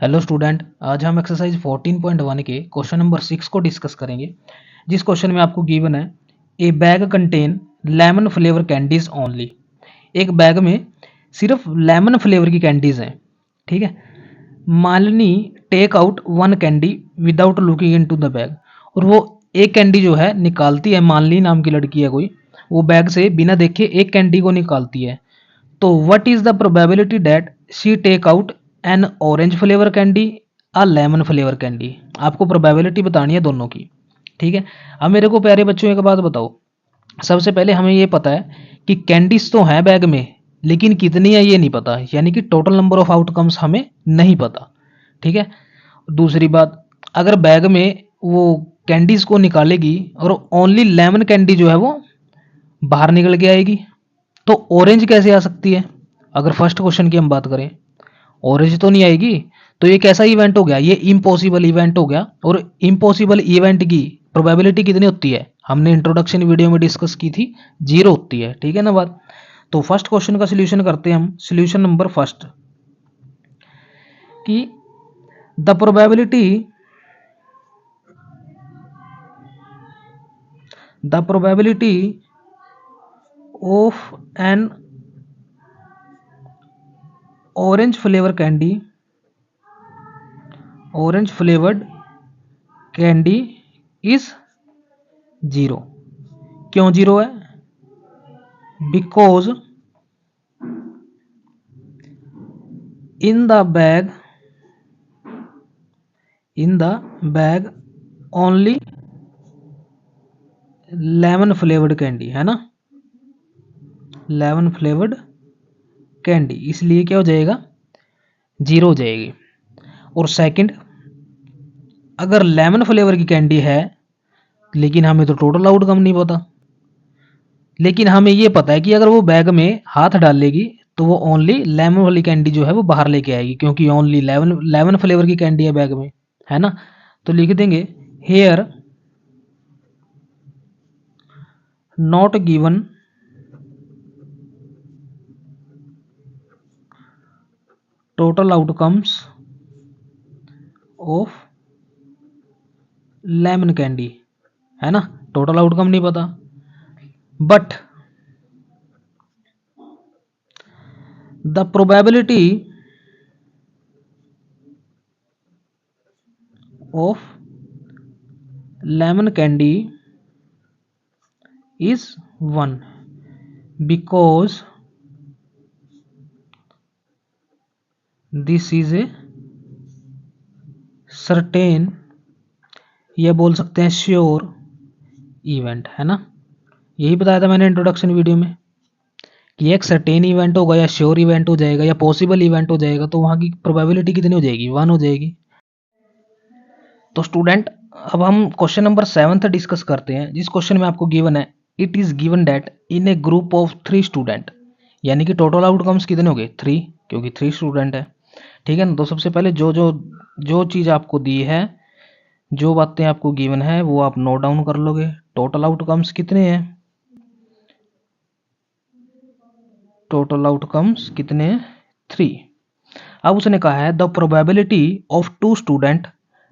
Hello student, आज हम exercise 14.1 के क्वेश्चन नंबर 6 को डिस्कस करेंगे। जिस क्वेश्चन में आपको गिवन है a bag contain lemon flavour candies only. एक बैग में सिर्फ लेमन फ्लेवर की कैंडीज हैं, ठीक है। Malini take out one candy without looking into the bag, और वो एक कैंडी जो है निकालती है। मालिनी नाम की लड़की है कोई, वो बैग से बिना देखे एक कैंडी को निकालती है। तो what is the probability that she take out an orange flavour candy a lemon flavour candy. आपको प्रोबेबिलिटी बतानी है दोनों की, ठीक है। अब मेरे को प्यारे बच्चों एक बात बताओ, सबसे पहले हमें ये पता है कि कैंडीज तो हैं बैग में, लेकिन कितनी है ये नहीं पता, यानी कि टोटल नंबर ऑफ आउटकम्स हमें नहीं पता, ठीक है। दूसरी बात, अगर बैग में वो कैंडीज को निकालेगी और ओनली लेमन कैंडी जो है वो बाहर निकल के आएगी, तो ऑरेंज कैसे आ सकती है? अगर फर्स्ट क्वेश्चन की हम बात करें, ऑरेंज तो नहीं आएगी। तो ये कैसा इवेंट हो गया? ये इम्पॉसिबल इवेंट हो गया। और इम्पॉसिबल इवेंट की प्रोबेबिलिटी कितनी होती है? हमने इंट्रोडक्शन वीडियो में डिस्कस की थी, 0 होती है, ठीक है ना बात। तो फर्स्ट क्वेश्चन का सोल्यूशन करते हैं हम। सोल्यूशन नंबर फर्स्ट कि the probability of N orange flavoured candy is 0। क्यों 0 है? Because in the bag only lemon flavoured candy है ना, लेमन फ्लेवर्ड कैंडी, इसलिए क्या हो जाएगा? 0 हो जाएगी। और सेकंड, अगर लेमन फ्लेवर की कैंडी है, लेकिन हमें तो टोटल आउटकम नहीं पता, लेकिन हमें ये पता है कि अगर वो बैग में हाथ डालेगी तो वो ओनली लेमन वाली कैंडी जो है वो बाहर लेके आएगी, क्योंकि ओनली लेमन फ्लेवर की कैंडी है बैग में, है ना। तो लिख देंगे hair not given total outcomes of lemon candy, है ना। टोटल आउटकम नहीं पता, but the probability of lemon candy is 1 because this is a certain, ये बोल सकते हैं श्योर इवेंट, है ना। यही बताया था मैंने इंट्रोडक्शन वीडियो में कि एक सर्टेन इवेंट होगा या श्योर इवेंट हो जाएगा या पॉसिबल इवेंट हो जाएगा, तो वहाँ की प्रोबेबिलिटी कितनी हो जाएगी? 1 हो जाएगी। तो स्टूडेंट, अब हम क्वेश्चन नंबर 7 डिस्कस करते हैं। जिस क्वेश्चन में आपको गिवन है it is given that in A group of 3 student, यानी कि टोटल आउटकम्स कितने हो गए? 3, क्योंकि 3 स्टूडेंट है, ठीक है ना। तो सबसे पहले जो चीज़ आपको दी है, जो बातें आपको गिवन है वो आप नोट डाउन कर लोगे। टोटल आउटकम्स कितने हैं? टोटल आउटकम्स कितने हैं? 3। अब उसने कहा है the probability of 2 student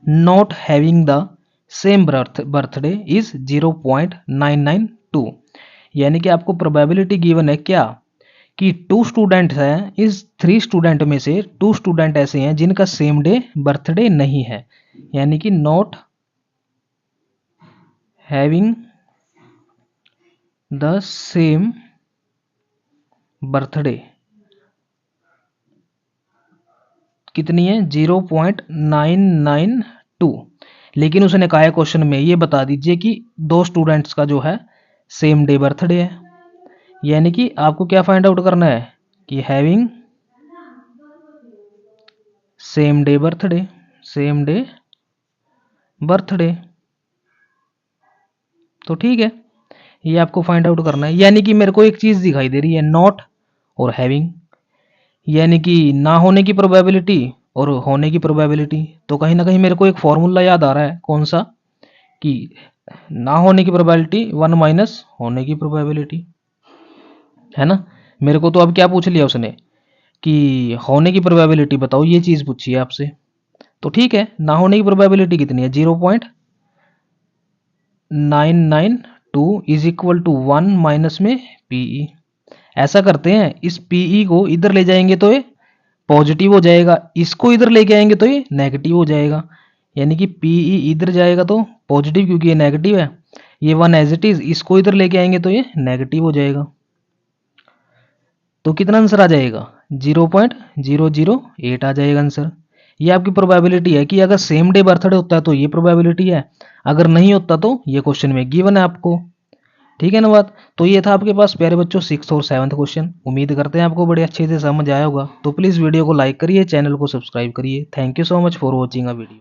not having the same birthday is 0.992, यानी कि आपको प्रोबेबिलिटी गिवन है क्या कि 2 स्टूडेंट हैं, इस 3 स्टूडेंट में से 2 स्टूडेंट ऐसे हैं जिनका सेम डे बर्थडे नहीं है, यानी कि not having the same birthday कितनी है? 0.992। लेकिन उसने कहा है क्वेश्चन में ये बता दीजिए कि 2 स्टूडेंट्स का जो है सेम डे बर्थडे है, यानी कि आपको क्या फाइंड आउट करना है कि हैविंग सेम डे बर्थडे, तो ठीक है, ये आपको फाइंड आउट करना है। यानी कि मेरे को एक चीज दिखाई दे रही है, नॉट और हैविंग, यानी कि ना होने की प्रोबेबिलिटी और होने की प्रोबेबिलिटी। तो कहीं ना कहीं मेरे को एक फॉर्मूला याद आ रहा है, कौन सा? कि ना होने की प्रोबेबिलिटी 1 माइनस होने की प्रोबेबिलिटी, है ना। मेरे को तो अब क्या पूछ लिया उसने कि होने की प्रोबेबिलिटी बताओ, ये चीज पूछी है आपसे। तो ठीक है, ना होने की प्रोबेबिलिटी कितनी है 0.992 इज इक्वल टू 1 माइनस में पीई। ऐसा करते हैं, इस पीई को इधर ले जाएंगे तो ये पॉजिटिव हो जाएगा, इसको इधर लेके आएंगे तो ये नेगेटिव हो जाएगा। यानी कि पीई इधर जाएगा तो पॉजिटिव, क्योंकि ये नेगेटिव है। ये 1 एज इट इज, इसको इधर लेके आएंगे तो ये नेगेटिव हो जाएगा। तो कितना आंसर आ जाएगा 0.008 आ जाएगा आंसर। ये आपकी प्रोबेबिलिटी है कि अगर सेम डे बर्थडे होता है तो ये प्रोबेबिलिटी है, अगर नहीं होता तो ये क्वेश्चन में गिवन है आपको। ठीक है ना बात। तो ये था आपके पास प्यारे बच्चों 6th और 7th क्वेश्चन। उम्मीद करते हैं आपको बड़े अच्छे से समझ आया होगा। तो प्लीज़ वीडियो को लाइक करिए, चैनल को सब्सक्राइब करिए। Thank you so much for watching a video.